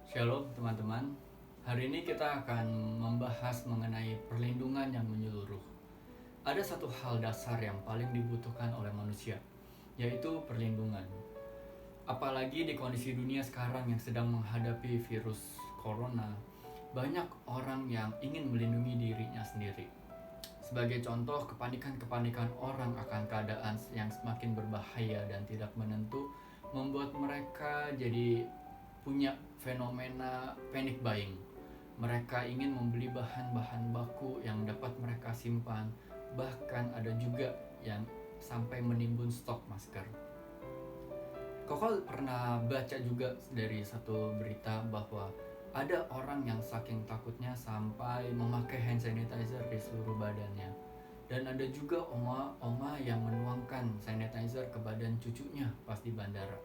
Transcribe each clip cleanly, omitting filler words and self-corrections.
Shalom teman-teman. Hari ini kita akan membahas mengenai perlindungan yang menyeluruh. Ada satu hal dasar yang paling dibutuhkan oleh manusia, yaitu perlindungan. Apalagi di kondisi dunia sekarang yang sedang menghadapi virus corona, banyak orang yang ingin melindungi dirinya sendiri. Sebagai contoh, kepanikan-kepanikan orang akan keadaan yang semakin berbahaya dan tidak menentu membuat mereka jadi punya fenomena panic buying. Mereka ingin membeli bahan-bahan baku yang dapat mereka simpan, bahkan ada juga yang sampai menimbun stok masker. Koko pernah baca juga dari satu berita bahwa ada orang yang saking takutnya sampai memakai hand sanitizer di seluruh badannya. Dan ada juga oma-oma yang menuangkan sanitizer ke badan cucunya pas di bandara.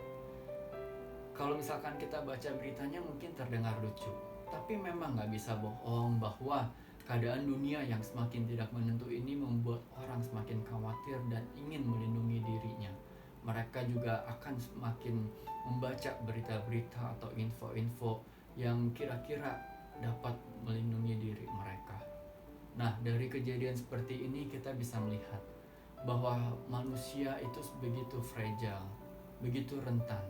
Kalau misalkan kita baca beritanya mungkin terdengar lucu, tapi memang nggak bisa bohong bahwa keadaan dunia yang semakin tidak menentu ini membuat orang semakin khawatir dan ingin melindungi dirinya. Mereka juga akan semakin membaca berita-berita atau info-info yang kira-kira dapat melindungi diri mereka. Nah, dari kejadian seperti ini kita bisa melihat bahwa manusia itu begitu fragile, begitu rentan.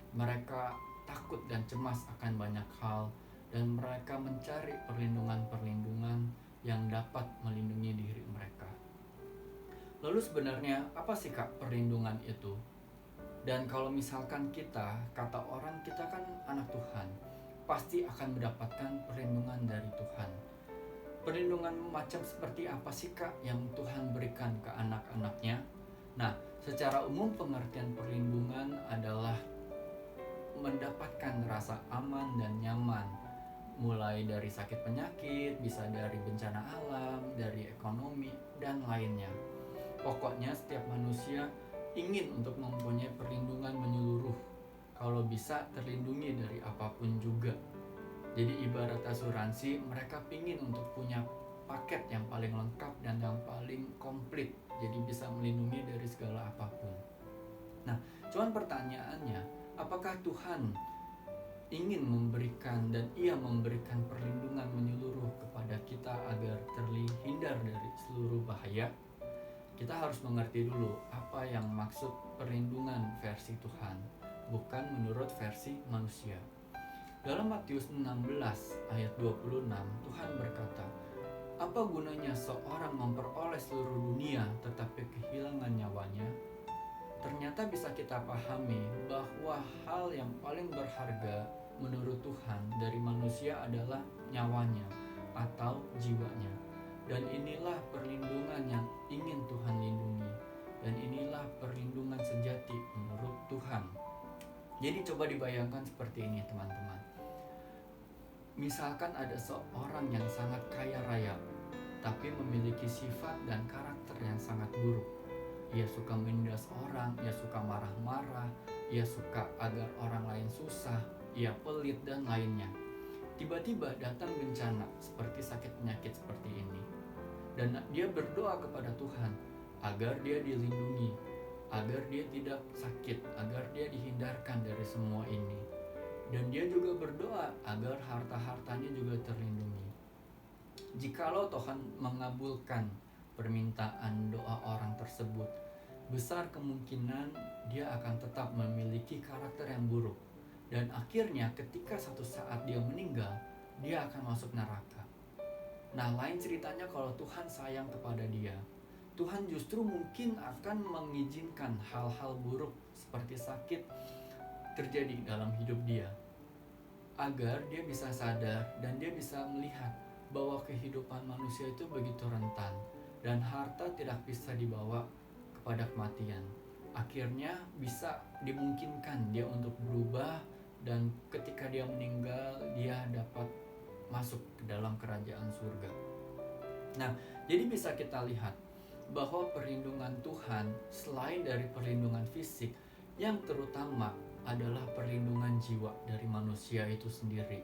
Mereka takut dan cemas akan banyak hal dan mereka mencari perlindungan-perlindungan yang dapat melindungi diri mereka. Lalu sebenarnya apa sih Kak perlindungan itu? Dan kalau misalkan kata orang kita kan anak Tuhan, pasti akan mendapatkan perlindungan dari Tuhan. Perlindungan macam seperti apa sih Kak yang Tuhan berikan ke anak-anaknya? Nah, secara umum pengertian perlindungan adalah mendapatkan rasa aman dan nyaman, mulai dari sakit penyakit, bisa dari bencana alam, dari ekonomi, dan lainnya. Pokoknya setiap manusia ingin untuk mempunyai perlindungan menyeluruh, kalau bisa terlindungi dari apapun juga. Jadi ibarat asuransi, mereka pingin untuk punya paket yang paling lengkap dan yang paling komplit, jadi bisa melindungi dari segala apapun. Nah, cuman pertanyaannya, apakah Tuhan ingin memberikan dan ia memberikan perlindungan menyeluruh kepada kita agar terhindar dari seluruh bahaya? Kita harus mengerti dulu apa yang maksud perlindungan versi Tuhan, bukan menurut versi manusia. Dalam Matius 16 ayat 26, Tuhan berkata, "Apa gunanya seorang memperoleh seluruh dunia tetapi kehilangan nyawanya?" Ternyata bisa kita pahami bahwa hal yang paling berharga menurut Tuhan dari manusia adalah nyawanya atau jiwanya. Dan inilah perlindungan yang ingin Tuhan lindungi. Dan inilah perlindungan sejati menurut Tuhan. Jadi coba dibayangkan seperti ini teman-teman. Misalkan ada seorang yang sangat kaya raya, tapi memiliki sifat dan karakter yang sangat buruk. Ia suka menindas orang, ia suka marah-marah, ia suka agar orang lain susah, ia pelit dan lainnya. Tiba-tiba datang bencana seperti sakit penyakit seperti ini. Dan dia berdoa kepada Tuhan agar dia dilindungi, agar dia tidak sakit, agar dia dihindarkan dari semua ini. Dan dia juga berdoa agar harta-hartanya juga terlindungi. Jikalau Tuhan mengabulkan permintaan doa orang tersebut, besar kemungkinan dia akan tetap memiliki karakter yang buruk. Dan akhirnya ketika satu saat dia meninggal, dia akan masuk neraka. Nah, lain ceritanya kalau Tuhan sayang kepada dia. Tuhan justru mungkin akan mengizinkan hal-hal buruk seperti sakit terjadi dalam hidup dia, agar dia bisa sadar dan dia bisa melihat bahwa kehidupan manusia itu begitu rentan dan harta tidak bisa dibawa kepada kematian. Akhirnya bisa dimungkinkan dia untuk berubah dan ketika dia meninggal dia dapat masuk ke dalam kerajaan surga. Nah, jadi bisa kita lihat bahwa perlindungan Tuhan selain dari perlindungan fisik, yang terutama adalah perlindungan jiwa dari manusia itu sendiri.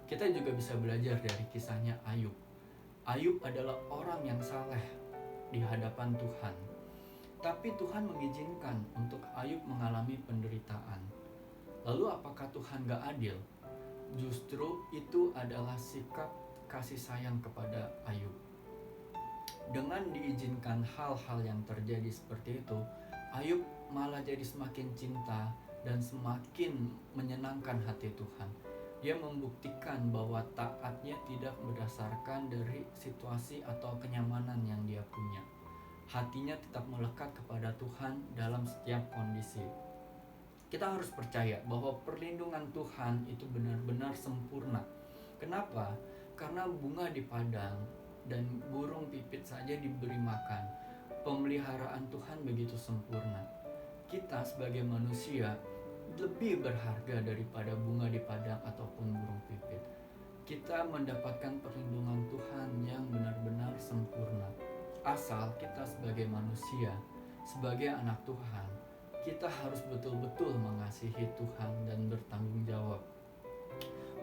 Kita juga bisa belajar dari kisahnya Ayub. Ayub adalah orang yang saleh di hadapan Tuhan. Tapi Tuhan mengizinkan untuk Ayub mengalami penderitaan. Lalu apakah Tuhan gak adil? Justru itu adalah sikap kasih sayang kepada Ayub. Dengan diizinkan hal-hal yang terjadi seperti itu, Ayub malah jadi semakin cinta dan semakin menyenangkan hati Tuhan. Dia membuktikan bahwa taatnya tidak berdasarkan dari situasi atau kenyamanan yang dia punya. Hatinya tetap melekat kepada Tuhan dalam setiap kondisi. Kita harus percaya bahwa perlindungan Tuhan itu benar-benar sempurna. Kenapa? Karena bunga di padang dan burung pipit saja diberi makan. Pemeliharaan Tuhan begitu sempurna. Kita sebagai manusia lebih berharga daripada bunga di padang ataupun burung pipit. Kita mendapatkan perlindungan Tuhan yang benar-benar sempurna. Asal kita sebagai manusia, sebagai anak Tuhan, kita harus betul-betul mengasihi Tuhan dan bertanggung jawab.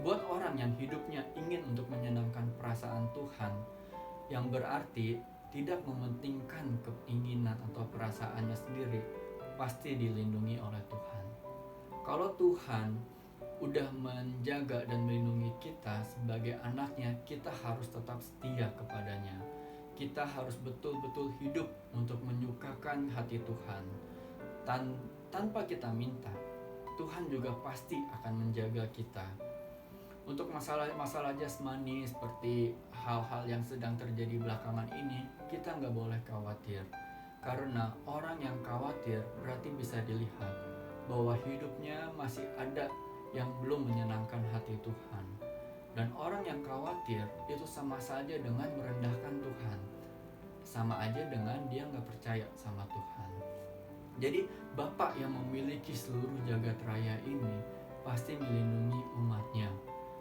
Buat orang yang hidupnya ingin untuk menyenangkan perasaan Tuhan, yang berarti tidak mementingkan keinginan atau perasaannya sendiri, pasti dilindungi oleh Tuhan. Kalau Tuhan udah menjaga dan melindungi kita sebagai anaknya, kita harus tetap setia kepadanya. Kita harus betul-betul hidup untuk menyukakan hati Tuhan. Tanpa kita minta, Tuhan juga pasti akan menjaga kita. Untuk masalah-masalah jasmani seperti hal-hal yang sedang terjadi belakangan ini, kita nggak boleh khawatir. Karena orang yang khawatir berarti bisa dilihat bahwa hidupnya masih ada yang belum menyenangkan hati Tuhan. Dan orang yang khawatir itu sama saja dengan merendahkan Tuhan. Sama aja dengan dia nggak percaya sama Tuhan. Jadi Bapa yang memiliki seluruh jagat raya ini pasti melindungi umatnya.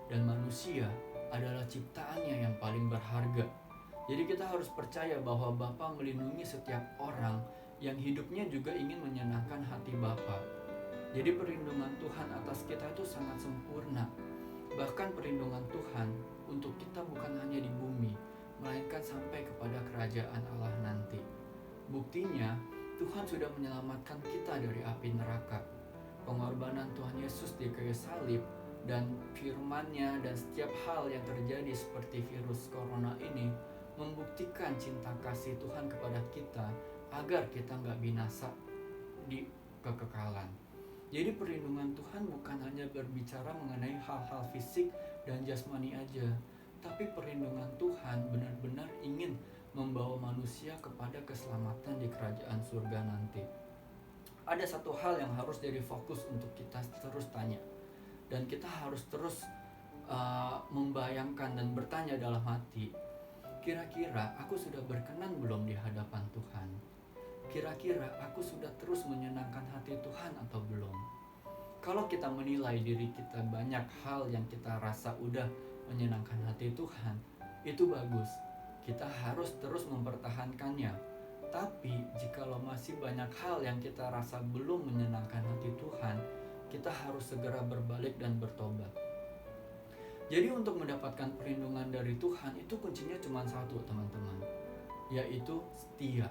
Dan manusia adalah ciptaannya yang paling berharga. Jadi kita harus percaya bahwa Bapa melindungi setiap orang yang hidupnya juga ingin menyenangkan hati Bapa. Jadi perlindungan Tuhan atas kita itu sangat sempurna. Bahkan perlindungan Tuhan untuk kita bukan hanya di bumi, melainkan sampai kepada kerajaan Allah nanti. Buktinya, Tuhan sudah menyelamatkan kita dari api neraka. Pengorbanan Tuhan Yesus di kayu salib dan firman-Nya dan setiap hal yang terjadi seperti virus corona ini membuktikan cinta kasih Tuhan kepada kita agar kita nggak binasa di kekekalan. Jadi perlindungan Tuhan bukan hanya berbicara mengenai hal-hal fisik dan jasmani aja, tapi perlindungan Tuhan benar-benar ingin membawa manusia kepada keselamatan di kerajaan surga nanti. Ada satu hal yang harus jadi fokus untuk kita terus tanya, dan kita harus terus membayangkan dan bertanya dalam hati, kira-kira aku sudah berkenan belum di hadapan Tuhan? Kira-kira aku sudah terus menyenangkan hati Tuhan atau belum? Kalau kita menilai diri kita banyak hal yang kita rasa udah menyenangkan hati Tuhan, itu bagus. Kita harus terus mempertahankannya. Tapi jikalau masih banyak hal yang kita rasa belum menyenangkan hati Tuhan, kita harus segera berbalik dan bertobat. Jadi untuk mendapatkan perlindungan dari Tuhan itu kuncinya cuma satu, teman-teman, yaitu setia.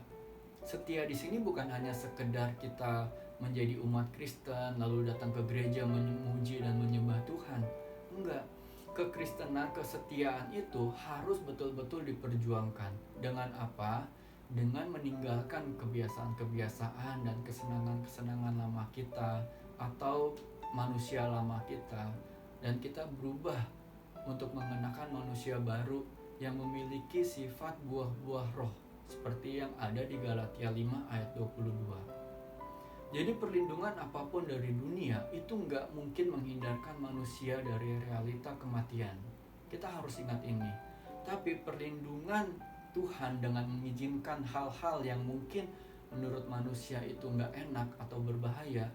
Setia di sini bukan hanya sekedar kita menjadi umat Kristen lalu datang ke gereja memuji dan menyembah Tuhan. Enggak. Kekristenan, kesetiaan itu harus betul-betul diperjuangkan. Dengan apa? Dengan meninggalkan kebiasaan-kebiasaan dan kesenangan-kesenangan lama kita atau manusia lama kita, dan kita berubah untuk mengenakan manusia baru yang memiliki sifat buah-buah roh seperti yang ada di Galatia 5 ayat 22. Jadi perlindungan apapun dari dunia itu nggak mungkin menghindarkan manusia dari realita kematian. Kita harus ingat ini. Tapi perlindungan Tuhan dengan mengizinkan hal-hal yang mungkin menurut manusia itu nggak enak atau berbahaya,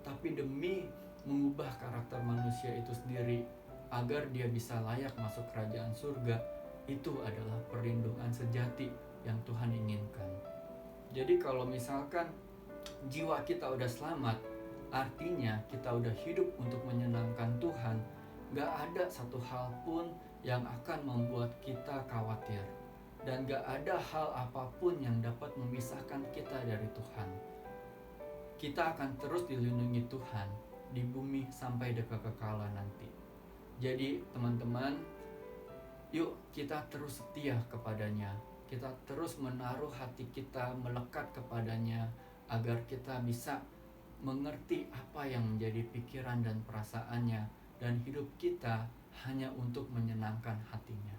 tapi demi mengubah karakter manusia itu sendiri agar dia bisa layak masuk kerajaan surga, itu adalah perlindungan sejati yang Tuhan inginkan. Jadi kalau misalkan jiwa kita udah selamat, artinya kita udah hidup untuk menyenangkan Tuhan. Gak ada satu hal pun yang akan membuat kita khawatir, dan gak ada hal apapun yang dapat memisahkan kita dari Tuhan. Kita akan terus dilindungi Tuhan di bumi sampai kekekalan nanti. Jadi teman-teman, yuk kita terus setia kepadanya. Kita terus menaruh hati kita melekat kepadanya agar kita bisa mengerti apa yang menjadi pikiran dan perasaannya, dan hidup kita hanya untuk menyenangkan hatinya.